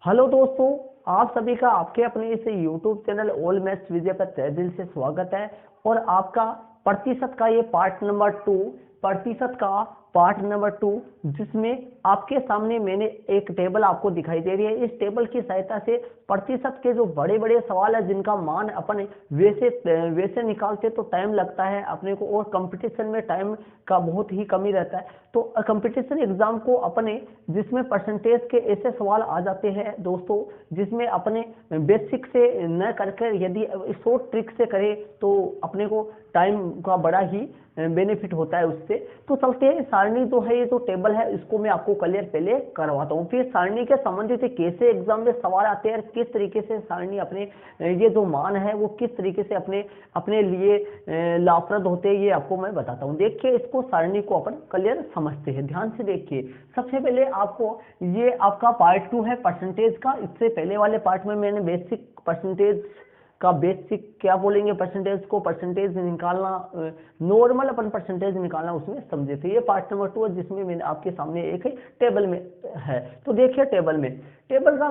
Hello दोस्तों, आप सभी का आपके अपने इस यूट्यूब चैनल ऑल मैथ्स विजय पर तहे दिल से स्वागत है। और आपका प्रतिशत का ये पार्ट नंबर टू जिसमें आपके सामने मैंने एक टेबल आपको दिखाई दे रही है। इस टेबल की सहायता से प्रतिशत के जो बड़े बड़े सवाल है जिनका मान अपन वैसे निकालते तो टाइम लगता है अपने को, और कंपटीशन में टाइम का बहुत ही कमी रहता है। तो कंपटीशन एग्जाम को अपने जिसमें परसेंटेज के ऐसे सवाल आ जाते हैं दोस्तों, जिसमें अपने बेसिक से न करके यदि शॉर्ट ट्रिक से करें तो अपने को टाइम का बड़ा ही बेनिफिट होता है उससे। तो चलते हैं, सारणी जो है, ये जो टेबल है इसको मैं आपको क्लियर पहले करवाता हूँ, फिर सारणी के संबंधित कैसे एग्जाम में सवाल आते हैं, किस तरीके से सारणी अपने ये जो मान है वो किस तरीके से अपने अपने लिए लाभप्रद होते हैं, ये आपको मैं बताता हूँ। देखिए, इसको सारणी को अपन क्लियर समझते हैं, ध्यान से देखिए। सबसे पहले आपको, ये आपका पार्ट 2 है परसेंटेज का। इससे पहले वाले पार्ट में मैंने बेसिक परसेंटेज का बेसिक क्या बोलेंगे, परसेंटेज निकालना, नॉर्मल अपन परसेंटेज निकालना उसमें समझे थे। ये पार्ट नंबर 2 है जिसमें मैंने आपके सामने एक टेबल में है। तो देखिए, टेबल का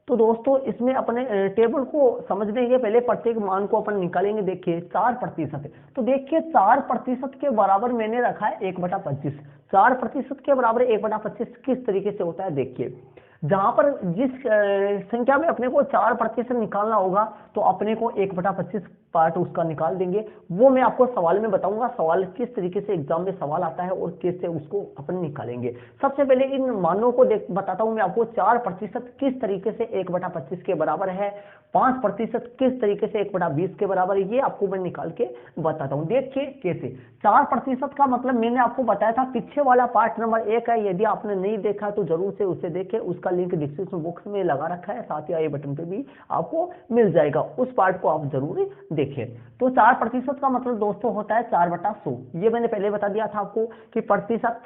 तो दोस्तों इसमें अपने टेबल को समझने के पहले प्रत्येक मान को अपन निकालेंगे। देखिए 4%, तो देखिए 4% के बराबर मैंने रखा है 1/25। 4% के बराबर 1/25 किस तरीके से होता है, देखिए जहां पर जिस संख्या में अपने को 4% निकालना होगा तो अपने को 1/25 पार्ट उसका निकाल देंगे। वो मैं आपको सवाल में बताऊंगा, सवाल किस तरीके से एग्जाम में सवाल आता है और कैसे उसको अपन निकालेंगे। सबसे पहले इन मानों को बताता हूं मैं आपको। 4% किस तरीके से 1/25 के बराबर है, 5% किस तरीके से 1/20 के बराबर है, ये आपको मैं निकाल के बताता हूं। देखिए कैसे। 4% का मतलब मैंने आपको बताया था, पीछे वाला पार्ट नंबर 1 है। यदि आपने नहीं देखा तो जरूर से उसे देखें, उसका लिंक डिस्क्रिप्शन बॉक्स में लगा रखा है, साथ ही आई बटन पे भी आपको मिल जाएगा, उस पार्ट को आप जरूर देखें। तो 4% का मतलब दोस्तों होता है 4/100। ये मैंने पहले बता दिया था आपको कि प्रतिशत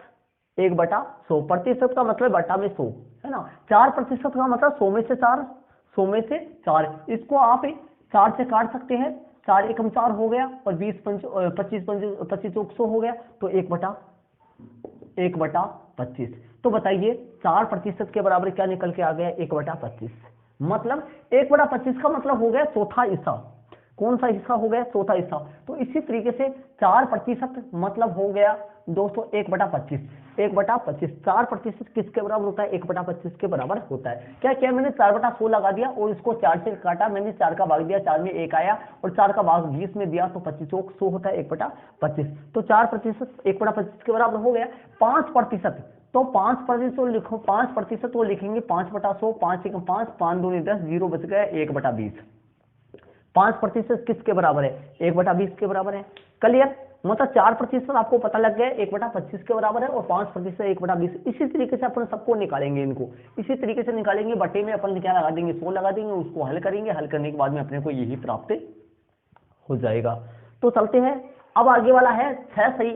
1/100, प्रतिशत का मतलब बटा में 100 है ना। 4% का मतलब 100 में से 4, 100 में से 4। इसको आप 4 से काट सकते हैं, 4 एकम 4 हो गया, और 25 चौक 100 हो गया, तो 1/25। तो बताइए 4% के बराबर क्या निकल के आ गया, 1/25। मतलब 1/25 का मतलब हो गया चौथा हिस्सा। कौन सा हिस्सा हो गया, चौथा हिस्सा। तो इसी तरीके से 4% मतलब हो गया दोस्तों 1/25। 1/25 4% किसके बराबर होता है, 1/25 के बराबर होता है। क्या किया मैंने, 4/100 लगा दिया और इसको 4 से काटा, मैंने 4 का भाग दिया, 4 में 1 आया, और 4 का भाग 20 में दिया, तो 25 चौक 100 होता है 1/25। तो 4% 1/25 के बराबर हो गया। 5%, तो 5% लिखो, 5% वो लिखेंगे 5/100, 5 एकम 5, 5 दूनी 10, 0 बच गया 1/20। 5% किसके बराबर है, 1/20 के बराबर है। क्लियर, मतलब 4% आपको पता लग गया 1/25 के बराबर है, और 5% 1/20। इसी तरीके से अपन सबको निकालेंगे, इनको इसी तरीके से निकालेंगे। बटे में अपन क्या लगा देंगे, 100 लगा देंगे, उसको हल करेंगे, हल करने के बाद में अपने को यही प्राप्त हो जाएगा। तो चलते हैं, अब आगे वाला है 6 सही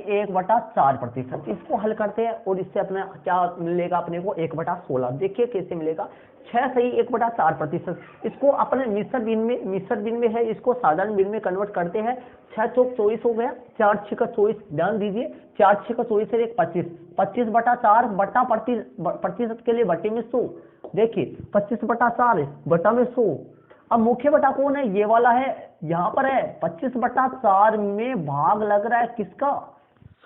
1/4%। इसको हल करते हैं और इससे अपना क्या मिलेगा, अपने को 1/16। देखिए कैसे मिलेगा, 6 सही 1/4%। इसको अपने मिश्र भिन्न में है, इसको साधारण भिन्न में कन्वर्ट करते हैं। 6 चौक 24 हो गया, 4 6 का 24, ध्यान दीजिए 4 6 का 24 है 25, 25/4 बटा प्रतिशत के लिए बटे में 100। देखिए 25/4 बटा में 100। अब मुख्य बटा कौन है, ये वाला है, यहां पर है 25/4 में भाग लग रहा है किसका,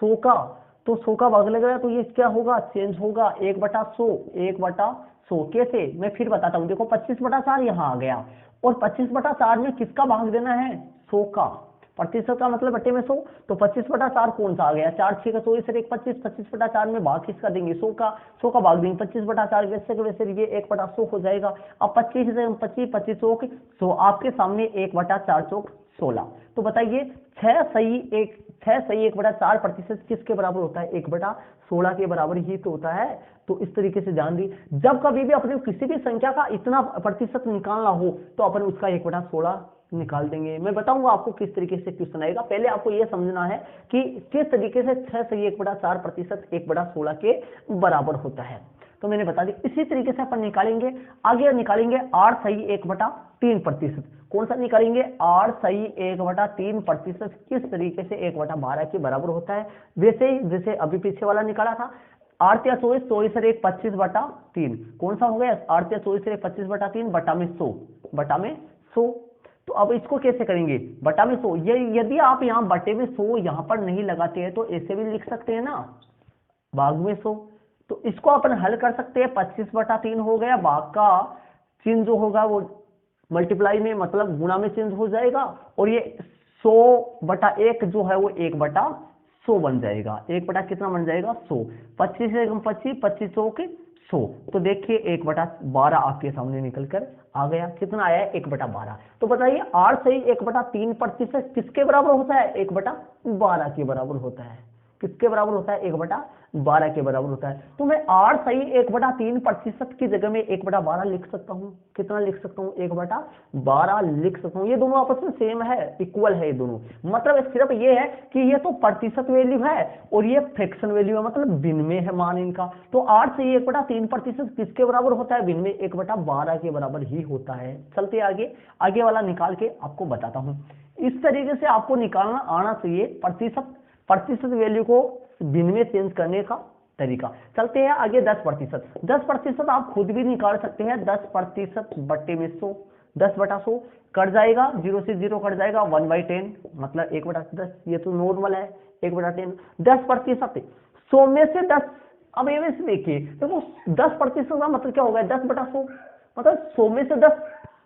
100 का। तो 100 का भाग लग रहा है, तो ये क्या होगा, चेंज होगा 1/100। 1/100 कैसे, मैं फिर बताता हूं। देखो 25/4 यहां आ गया, और 25/4 में किसका भाग देना है, 100 का। प्रतिशत का मतलब बटे में 100, तो 25/4 कौन सा आ गया, 4 6 का 24 और 1 25। 25/4 में भाग किसका देंगे, 100 का। 100 का भाग देंगे 25/4, वैसे के वैसे ये 1/100 हो जाएगा। अब 25 25 चौक 100, आपके सामने 1/4 चौक 16। तो बताइए 6 सही 1/4% किसके बराबर होता है, 1/16 के बराबर ही तो होता है। तो इस तरीके से ध्यान दी, जब कभी भी अपने किसी भी संख्या का इतना प्रतिशत निकालना हो तो अपन उसका 1/16 निकाल देंगे। मैं बताऊंगा आपको किस तरीके से क्वेश्चन आएगा। पहले आपको यह समझना है कि किस तरीके से 6 सही 1/4% 1/16 के बराबर होता है। तो मैंने बता दी, इसी तरीके से अपन निकालेंगे। आगे निकालेंगे 8 सही 1/3%। कौन सा निकालेंगे, 8 सही 1/3% किस तरीके से 1/12 के बराबर होता है। वैसे ही जैसे अभी पीछे वाला निकाला था, 8 या 24, 24 और 1 25/3 कौन सा हो गया? 8 या 24 और 1 25/3 बटा में 100, बटा में 100। तो अब इसको कैसे करेंगे? बटा में 100। ये यदि आप यहाँ बटे में 100 यहाँ पर नहीं लगाते हैं तो ऐसे भी लिख सकते हैं ना, भाग में 100। तो इसको अपन हल कर सकते हैं, 25/3 हो गया, भाग का चिन्ह जो होगा वो मल्टीप्लाई में मतलब गुणा में चेंज हो जाएगा, और ये 100/1 जो है वो 1/100 बन जाएगा। 1 बटा कितना बन जाएगा? 100। 25 से 25, 25 चौक 100। तो देखिए 1/12 आपके सामने निकल कर आ गया। कितना आया? 1/12। तो बताइए 8 सही 1/3% किसके बराबर होता है? 1/12 के बराबर होता है। किसके बराबर होता है? 1/12 के बराबर होता है। तो मैं 8 सही 1/3% की जगह में 1/12 लिख सकता हूँ। कितना लिख सकता हूँ? 1/12 लिख सकता हूँ। ये दोनों आपस में सेम है, इक्वल है ये दोनों। मतलब सिर्फ ये है कि ये तो प्रतिशत वैल्यू है और ये फ्रैक्शन वैल्यू है, मतलब भिन्न में है मान इनका। तो 8 सही 1/3% किसके बराबर होता है? भिन्न में 1/12 के बराबर ही होता है। चलते आगे, आगे वाला निकाल के आपको बताता हूँ। इस तरीके से आपको निकालना आना चाहिए प्रतिशत वैल्यू को भिन्न में चेंज करने का तरीका। चलते हैं आगे। 10%, 10% आप खुद भी निकाल सकते हैं। 10% बटे में 100, 10/100 कट जाएगा, 0 से 0 कट जाएगा, 1/10 मतलब 1/10। ये तो नॉर्मल है, 1/10। 10% 100 में से 10। अब ये से देखिए, देखो 10% का मतलब क्या होगा? 10/100 मतलब 100 में से 10।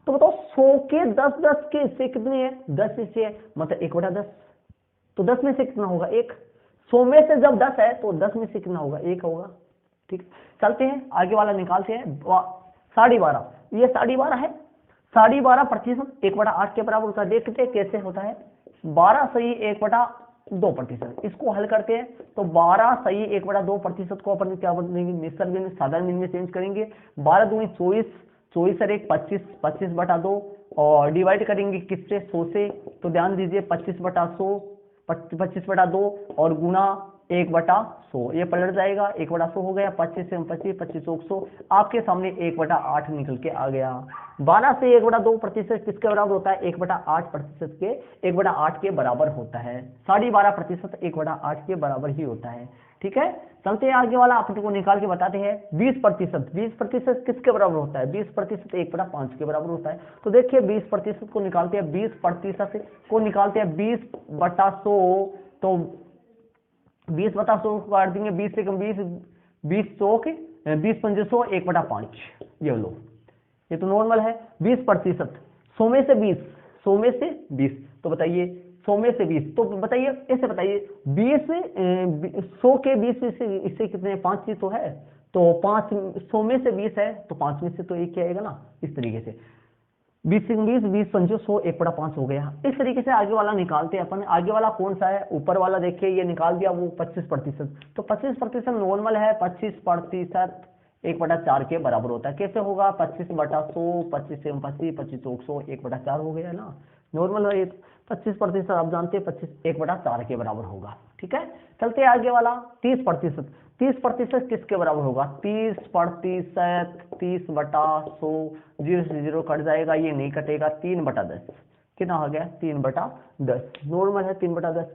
तो बताओ 100 के 10 के हिस्से कितने हैं? 10 हिस्से है, मतलब 1/10। तो 10 में से कितना होगा? 1। 100 में से जब 10 है तो 10 में से कितना होगा? 1 होगा। ठीक, चलते हैं आगे वाला निकालते हैं। 12.5, ये 12.5 है। 12.5% 1/8 के बराबर होता है। देखते हैं कैसे होता है। 12 सही 1/2%, इसको हल करते हैं। तो 12 सही 1/2% को अपन क्या बनेंगे? मिश्रण में साधारण भिन्न में चेंज करेंगे। 12 दूनी 24, 24 और 1 25, 25/2 और डिवाइड करेंगे किससे? 100 से। तो ध्यान दीजिए 25/100, 25/2 और गुना 1/100, ये पलट जाएगा, 1/100 हो गया। 25 से 25, 25 चौक 100, आपके सामने 1/8 निकल के आ गया। 12 से 1/2% किसके बराबर होता है? 1/8% के 1/8 के बराबर होता है। 12.5% 1/8 के बराबर ही होता है। ठीक है, चलते हैं आगे वाला अपने को निकाल के बताते हैं। 20%, 20% किसके बराबर होता है? 20% 1/5 के बराबर होता है। तो देखिए 20% को निकालते हैं, 20% को निकालते हैं 20/100। तो 20/100 को काट देंगे, 20 से 20, 20 चौक 20 पंजे 100, 1/5। ये लो, ये तो नॉर्मल है। 20%, 100 में से 20, 100 में से 20। तो बताइए 100 में से 20, तो बताइए ऐसे बताइए 20 100 के 20 इससे कितने? 5 ही तो है। तो 5 100 में से 20 है तो 5 में से तो 1 ही आएगा ना, इस तरीके से। 20 से 20, 20 पंजे 100, 1/5 हो गया। इस तरीके से आगे वाला निकालते हैं अपन। आगे वाला कौन सा है? ऊपर वाला देखिए, ये निकाल दिया वो 25%। तो 25% नॉर्मल है। 25% 1/4 के बराबर होता है। कैसे होगा? 25/100, 25 से 25, 25 चौक 100, 1/4 हो गया ना, नॉर्मल है। 25% आप जानते हैं 25 1/4 के बराबर होगा। ठीक है, चलते हैं आगे वाला। 30%, 30% किसके बराबर होगा? 30%, 30/100, 0 से 0 कट जाएगा, ये नहीं कटेगा। 3/10 कितना हो गया? 3/10, नॉर्मल है 3/10।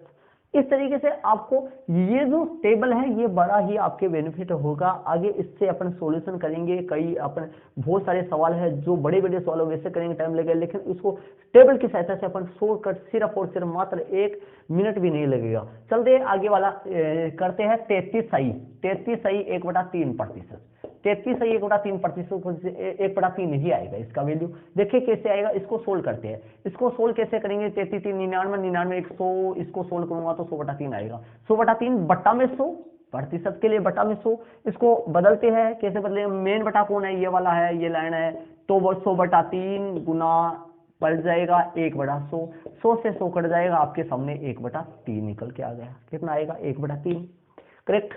इस तरीके से आपको ये जो टेबल है ये बड़ा ही आपके बेनिफिट होगा। आगे इससे अपन सॉल्यूशन करेंगे। कई अपन बहुत सारे सवाल है जो बड़े बड़े सवालों वैसे करेंगे, टाइम लगेगा, लेकिन इसको टेबल की सहायता से अपन शॉर्टकट सिर्फ और सिर्फ मात्र 1 मिनट भी नहीं लगेगा। चलते आगे वाला करते हैं। 33 सही, 33 सही 1/3%, 33 सही 1/3%, 1/3 ही आएगा इसका वैल्यू। देखिए कैसे आएगा, इसको सोल्व करते हैं। इसको सोल्व कैसे करेंगे? 33 3 99, 99 100, इसको सोल्व करूंगा तो 100/3 आएगा। 100/3 बट्टा में 100, प्रतिशत के लिए बटा में 100। इसको बदलते हैं, कैसे बदले? मेन बटा कौन है? ये वाला है, ये लाइन है। तो वो 100/3 गुना पलट जाएगा 1/100, 100 से 100 कट जाएगा, आपके सामने 1/3 निकल के आ गया। कितना आएगा? 1/3। करेक्ट,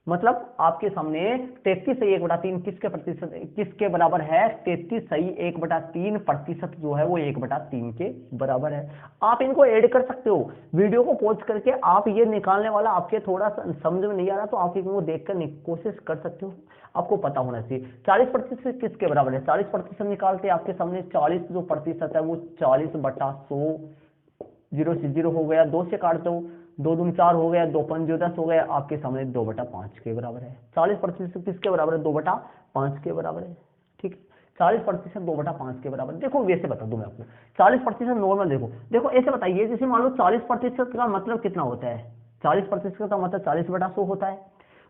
मतलब आपके सामने 33 सही 1/3 किसके बराबर है? 33 सही 1/3% जो है वो 1/3 के बराबर है। आप इनको ऐड कर सकते हो। वीडियो को पॉज करके आप ये निकालने वाला आपके थोड़ा सा समझ में नहीं आ रहा तो आप इनको देखकर कोशिश कर सकते हो, आपको पता होना चाहिए। 40% किसके बराबर है? 40% निकालते आपके सामने 40 जो प्रतिशत है वो 40/100, 0 से 0 हो गया, 2 से काट दो, 2 दूनी 4 हो गया, 2 पंजे 10 हो गया, आपके सामने 2/5 के बराबर है। 40% किसके बराबर है? 2/5 के बराबर है। ठीक है, 40% 2/5 के बराबर। देखो वैसे बता दूं मैं आपको, 40% नॉर्मल देखो देखो ऐसे बताइए, जैसे मान लो 40% का मतलब कितना होता है? 40% का मतलब 40/100 होता है।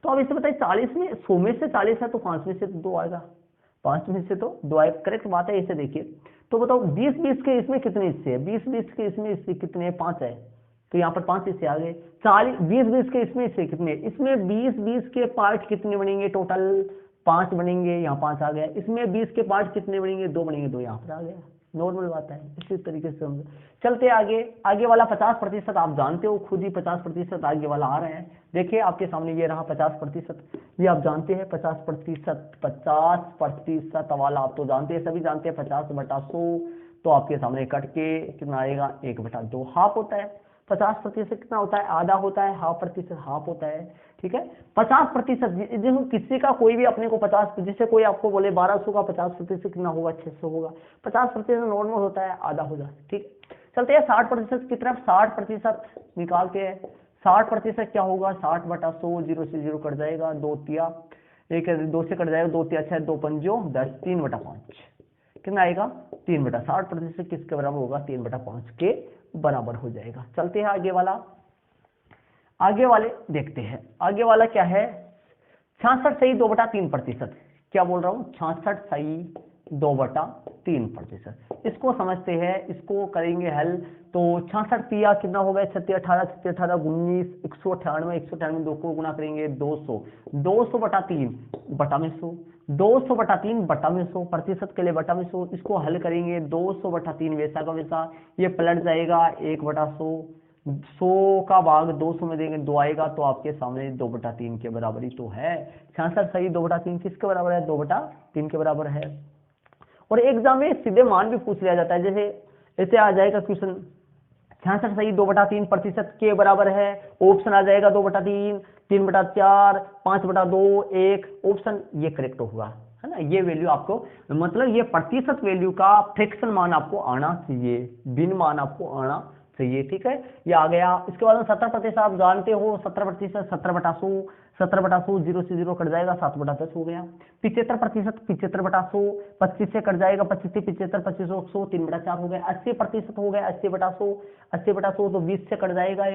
तो अब इसे बताइए 40 में 100 में से 40 है तो 5 में से 2 आएगा, 5 में से तो 2 आएगा। करेक्ट बात है। ऐसे देखिए तो बताओ 20-20 के इसमें कितने हिस्से हैं? 20-20 के इसमें हिस्से कितने? 5 है, तो यहाँ पर 5 हिस्से आ गए। 20-20 के इसमें हिस्से कितने? इसमें 20-20 के पार्ट कितने बनेंगे? टोटल 5 बनेंगे, यहाँ 5 आ गया। इसमें 20 के पार्ट कितने बनेंगे? 2 बनेंगे, 2 यहाँ पर आ गया। नॉर्मल बात है। इसी तरीके से हम चलते आगे। आगे वाला 50% आप जानते हो खुद ही, 50% आगे वाला आ रहा है। देखिए आपके सामने ये रहा 50%, ये आप जानते हैं 50% वाला आप तो जानते हैं, सभी जानते हैं 50/100। तो आपके सामने कट के कितना आएगा? 1/2 हाफ होता है। 50% कितना होता है? आधा होता है। 1/2% हाफ होता है। ठीक है, 50% देखो किसी का कोई भी अपने को 50, जिससे कोई आपको बोले 1200 का 50% कितना होगा? 600 होगा। 50% नॉर्मल होता है, आधा हो जाए। ठीक, चलते हैं 60% की तरफ। 60% निकालते हैं। 60% क्या होगा? 60/100, 0 से 0 कट जाएगा, 2 तिया 1 2 से कट जाएगा, 2 तिया 6, 2 पंजो 10, 3/5 कितना आएगा? 60% किसके बराबर होगा? 3/5 के बराबर हो जाएगा। चलते हैं आगे वाला। आगे वाले देखते हैं, आगे वाला क्या है? 66 सही 2/3%। क्या बोल रहा हूं? 66 सही 2/3%। इसको समझते हैं, इसको करेंगे हल। तो 66 तिया कितना हो गया? 36 18, 36 18 19, 198, 198 2 को गुना करेंगे 200, 200/3 बटा में 100, 200/3 बटा में 100, प्रतिशत के लिए बटा में 100। इसको हल करेंगे 200/3 वैसा का वैसा, ये पलट जाएगा 1/100। 100 का भाग 200 में देंगे 2 आएगा, तो आपके सामने 2/3 के बराबर ही तो है। 66 सही 2/3 किसके बराबर है? 2/3 के बराबर है। और एग्जाम में सीधे मान भी पूछ लिया जाता है, जैसे ऐसे आ जाएगा क्वेश्चन, 66 सही 2/3% के बराबर है। ऑप्शन आ जाएगा 2/3, 3/4, 5/2, 1 ऑप्शन, ये करेक्ट होगा, है ना। ये वैल्यू आपको, मतलब ये प्रतिशत वैल्यू का फ्रैक्शन मान आपको आना चाहिए, भिन्न मान आपको आना चाहिए। ठीक है, ये आ गया। इसके बाद में 70% आप जानते हो, 70%, 17/100, 17/100 0 से 0 कट जाएगा, 7/10 हो गया। 75%, 75/100, 25 से कट जाएगा, 25 से 75, 25 100, 3/4 हो गया। 80% हो गया, 80/100, 80/100 तो 20 से कट जाएगा,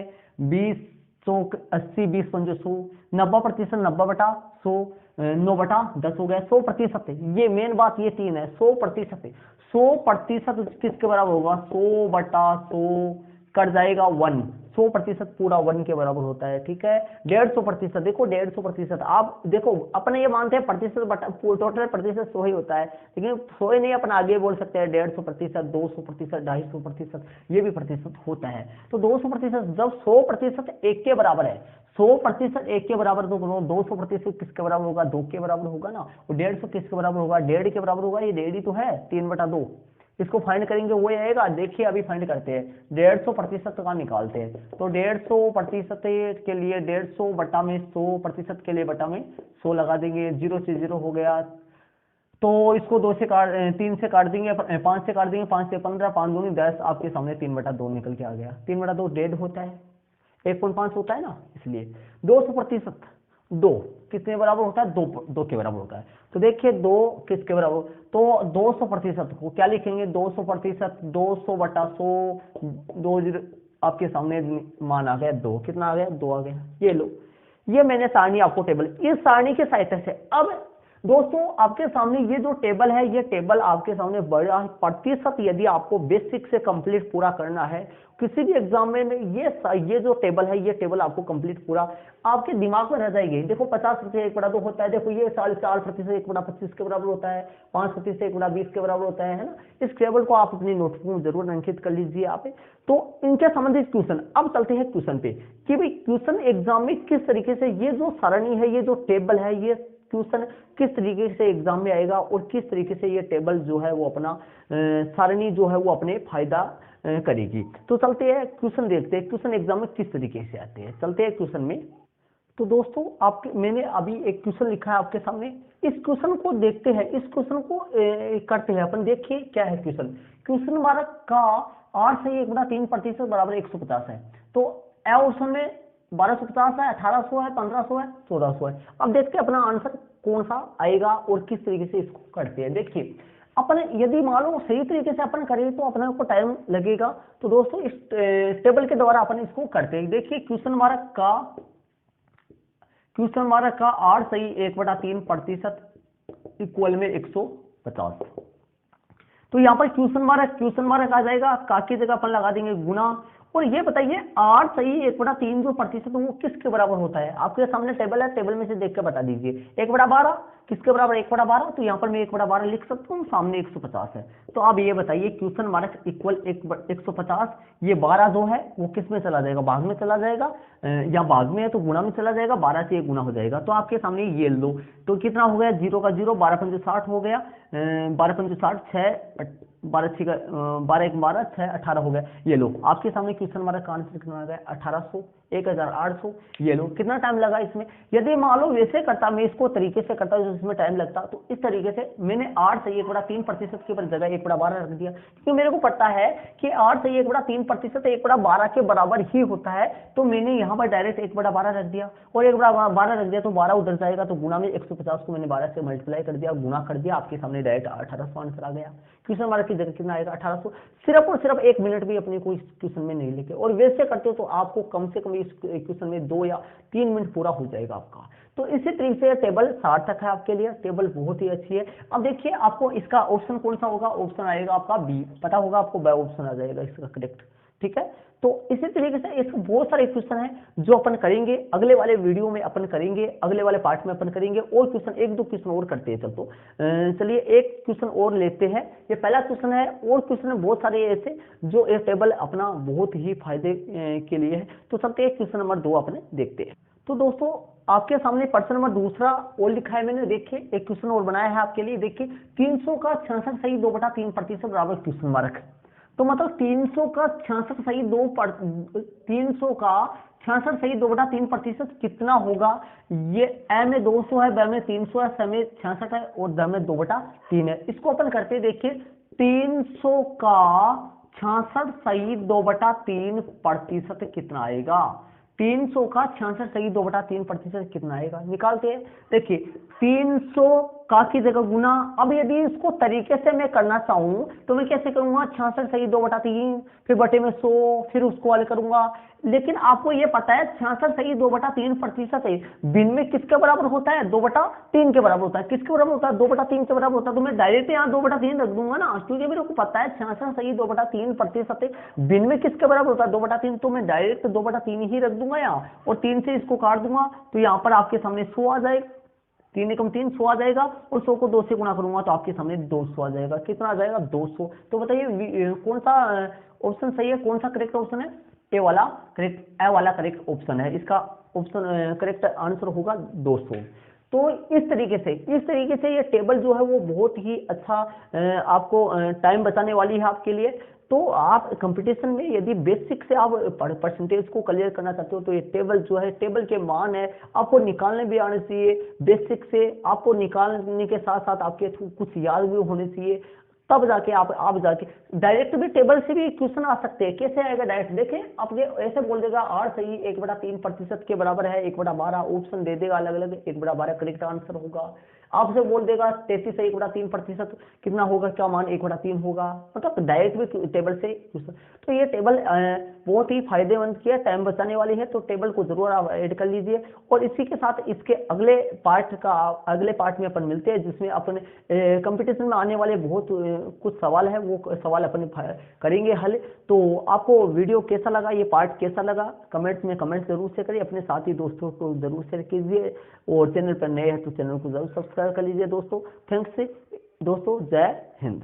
20 100, 80 20 पंजे 100। 90%, 90/100, 9/10 हो गया। 100%, ये मेन बात ये 3 है। 100%, 100% किसके बराबर होगा? 100/100 कट जाएगा 1, 100% पूरा 1 के बराबर होता है। ठीक है, 150%, देखो 150%, आप देखो अपने ये मानते हैं प्रतिशत बटा टोटल प्रतिशत 100 ही होता है, लेकिन 100 ही नहीं, अपन आगे बोल सकते हैं 150%, 200%, 250%, ये भी प्रतिशत होता है। तो 200%, जब 100% 1 के बराबर है, 100% 1 के बराबर, तो 200% किसके बराबर होगा? 2 के बराबर होगा ना। और 150 किसके बराबर होगा? 1.5 के बराबर होगा। ये 1.5 ही तो है, 3/2। इसको फाइंड करेंगे वो आएगा। देखिए अभी फाइंड करते हैं, 150% का निकालते हैं। तो 150% के लिए 150 बटा में 100% के लिए बटा में 100 लगा देंगे, 0 से 0 हो गया। तो इसको 2 से काट 3 से काट देंगे, 5 से काट देंगे, 5 से 15, 5 दूनी 10, आपके सामने 3/2 निकल के आ गया। 3/2 1.5 होता है, 1.5 होता है ना, इसलिए 200%, 2 कितने बराबर होता है? 2 के बराबर होता है। तो देखिए 2 किसके बराबर? तो 200% को क्या लिखेंगे? 200%, 200/100, 2 आपके सामने मान आ गया 2, कितना आ गया? 2 आ गया। ये लो, ये मैंने सारणी आपको टेबल, इस सारणी के सहायता से, अब दोस्तों आपके सामने ये जो टेबल है, ये टेबल आपके सामने बड़ा प्रतिशत, यदि आपको बेसिक से कंप्लीट पूरा करना है किसी भी एग्जाम में, ये जो टेबल है, ये टेबल आपको कंप्लीट पूरा आपके दिमाग में रह जाएगी। देखो 50% 1/2 होता है, देखो ये 4% 1/25 के बराबर होता है, 5% 1/20 के बराबर होता है ना। इस टेबल को आप अपनी नोटबुक में जरूर अंकित कर लीजिए आप। तो इनके संबंधित क्वेश्चन, अब चलते हैं क्वेश्चन पे कि भाई क्वेश्चन एग्जाम में किस तरीके से ये जो सारणी है, ये जो टेबल है, ये क्वेश्चन किस तरीके से एग्जाम में आएगा और किस तरीके से ये टेबल जो है वो अपना सारणी जो है वो अपने फायदा करेगी। तो चलते हैं क्वेश्चन देखते हैं, क्वेश्चन एग्जाम में किस तरीके से आते हैं। चलते हैं क्वेश्चन में। तो दोस्तों आपके, मैंने अभी एक क्वेश्चन लिखा है आपके सामने, इस क्वेश्चन को देखते हैं, इस क्वेश्चन को करते हैं अपन। देखिए क्या है क्वेश्चन। क्वेश्चन हमारा का 8 से 1/3% बराबर 150 है। तो ए ऑप्शन में 1250 है, 1800 है, 1500 है, 1400 है। अब देखते हैं अपना आंसर कौन सा आएगा और किस तरीके से इसको करते हैं। देखिए अपन यदि मान लो सही तरीके से अपन करें तो अपने को टाइम लगेगा। तो दोस्तों इस टेबल के द्वारा अपन इसको करते हैं। देखिए क्वेश्चन मार्क का 8 सही 1/3% इक्वल में 150। तो यहाँ पर क्वेश्चन मार्क आ जाएगा, का की जगह अपन लगा देंगे गुना। और ये बताइए 8 सही 1/3 जो प्रतिशत वो किसके बराबर होता है? आपके सामने टेबल है, टेबल में से देख के बता दीजिए। 1/12 किसके बराबर? 1/12। तो यहाँ पर मैं 1/12 लिख सकता हूँ, सामने 150 है। तो आप ये बताइए क्वेश्चन मार्क इक्वल 150, ये 12 जो है वो किस में चला जाएगा? भाग में चला जाएगा, या भाग में है तो गुणा में चला जाएगा, 12 से 1 गुना हो जाएगा। तो आपके सामने ये लो, तो कितना हो गया? 0 का 0, 12 पंजे 60 हो गया, 12 पंजे 60, 6 12 6 12 1 12, 6 18 हो गया। ये लो आपके सामने क्वेश्चन मार्क का आंसर कितना आ गया? 1800, 1800। ये लो कितना टाइम लगा इसमें? यदि मान लो वैसे करता, मैं इसको तरीके से करता जिसमें टाइम लगता, तो इस तरीके से मैंने 8 सही 1/3% के जगह 1/12 रख दिया, क्योंकि मेरे को पता है कि 8 सही 1/3% 1/12 के बराबर ही होता है। तो मैंने यहाँ पर डायरेक्ट 1/12 रख दिया, और 1/12 रख दिया तो 12 उधर जाएगा, तो गुना में 150 को मैंने 12 से मल्टीप्लाई कर दिया, गुना कर दिया, आपके सामने डायरेक्ट 1800 आंसर आ गया। क्वेश्चन मार्क की जगह कितना आएगा? 1800। सिर्फ और सिर्फ 1 मिनट भी अपने को इस क्वेश्चन में नहीं लेके, और वैसे करते हो तो आपको कम से कम इस क्वेश्चन में 2 या 3 मिनट पूरा हो जाएगा आपका। तो इसी तरीके से टेबल सार्थक है आपके लिए, टेबल बहुत ही अच्छी है। अब देखिए आपको इसका ऑप्शन कौन सा होगा? ऑप्शन आएगा आपका बी, पता होगा आपको, बी ऑप्शन आ जाएगा इसका करेक्ट। ठीक है, तो इसी तरीके से इसके बहुत सारे क्वेश्चन हैं जो अपन करेंगे अगले वाले वीडियो में, अपन करेंगे अगले वाले पार्ट में अपन करेंगे। और क्वेश्चन 1-2 क्वेश्चन और करते हैं। तो चलिए एक क्वेश्चन और लेते हैं। ये पहला क्वेश्चन है, और क्वेश्चन बहुत सारे ऐसे जो ये टेबल अपना बहुत ही फायदे के लिए है। तो चलते हैं क्वेश्चन नंबर 2 अपने देखते हैं। तो दोस्तों आपके सामने प्रश्न नंबर 2 और लिखा है मैंने, देखिए एक क्वेश्चन और बनाया है आपके लिए। देखिए 300 का 66 सही 2/3% बराबर क्वेश्चन मार्क। तो मतलब 300 का 66 सही 2/3% कितना होगा? ये ए में 200 है, ब में 300 है, स में 66 है, और द में 2/3 है। इसको अपन करते हैं। देखिए 300 का 66 सही 2/3% कितना आएगा? 300 का 66 सही 2/3% कितना आएगा? निकालते हैं। देखिए 300 का की जगह गुना। अब यदि इसको तरीके से मैं करना चाहूं तो मैं कैसे करूंगा? 66 सही 2/3, फिर बटे में 100, फिर उसको वाले करूंगा। लेकिन आपको ये पता है 66 सही 2/3% है, भिन्न में किसके बराबर होता है? 2/3 के बराबर होता है। किसके बराबर होता है? 2/3 के बराबर होता है। तो मैं डायरेक्ट यहाँ 2/3 रख दूंगा ना, क्योंकि मेरे को पता है 66 सही 2/3% भिन्न में किसके बराबर होता है? 2/3। तो मैं डायरेक्ट 2/3 ही रख दूंगा यहाँ, और 3 से इसको काट दूंगा, तो यहाँ पर आपके सामने 100 आ जाएगा। 3 एकम 3, 100 आ जाएगा, और 100 को 2 से गुणा करूंगा तो आपके सामने 200 आ जाएगा। कितना आ जाएगा? 200। तो बताइए कौन सा ऑप्शन सही है, कौन सा करेक्ट ऑप्शन है? ए वाला करेक्ट ऑप्शन है। इसका ऑप्शन करेक्ट आंसर होगा 200। तो इस तरीके से ये टेबल जो है वो बहुत ही अच्छा आपको टाइम बचाने वाली है आपके लिए। तो आप कंपटीशन में यदि बेसिक से आप परसेंटेज को क्लियर करना चाहते हो तो ये टेबल जो है, टेबल के मान है आपको निकालने भी आने चाहिए। बेसिक से आपको निकालने के साथ साथ आपके कुछ याद भी होने चाहिए, तब जाके आप जाके डायरेक्ट भी टेबल से भी क्वेश्चन आ सकते हैं। कैसे आएगा डायरेक्ट? देखें आपके ऐसे बोल देगा 8 सही 1/3% के बराबर है 1/12, ऑप्शन दे देगा अलग अलग, 1/12 करेक्ट आंसर होगा। आपसे बोल देगा 33 सही 1/3% कितना होगा, क्या मान? 1/3 होगा। मतलब डायरेक्ट भी टेबल से क्वेश्चन। तो ये टेबल बहुत ही फायदेमंद की है, टाइम बचाने वाली है। तो टेबल को जरूर आप ऐड कर लीजिए। और इसी के साथ इसके अगले पार्ट में अपन मिलते हैं, जिसमें अपन कंपटीशन में आने वाले बहुत कुछ सवाल है, वो सवाल अपन करेंगे हल। तो आपको वीडियो कैसा लगा, ये पार्ट कैसा लगा, कमेंट्स में कमेंट जरूर से करिए, अपने साथी दोस्तों को जरूर शेयर कीजिए, और चैनल पर नए हैं तो चैनल को जरूर सब्सक्राइब कर लीजिए दोस्तों। थैंक्स दोस्तों, जय हिंद।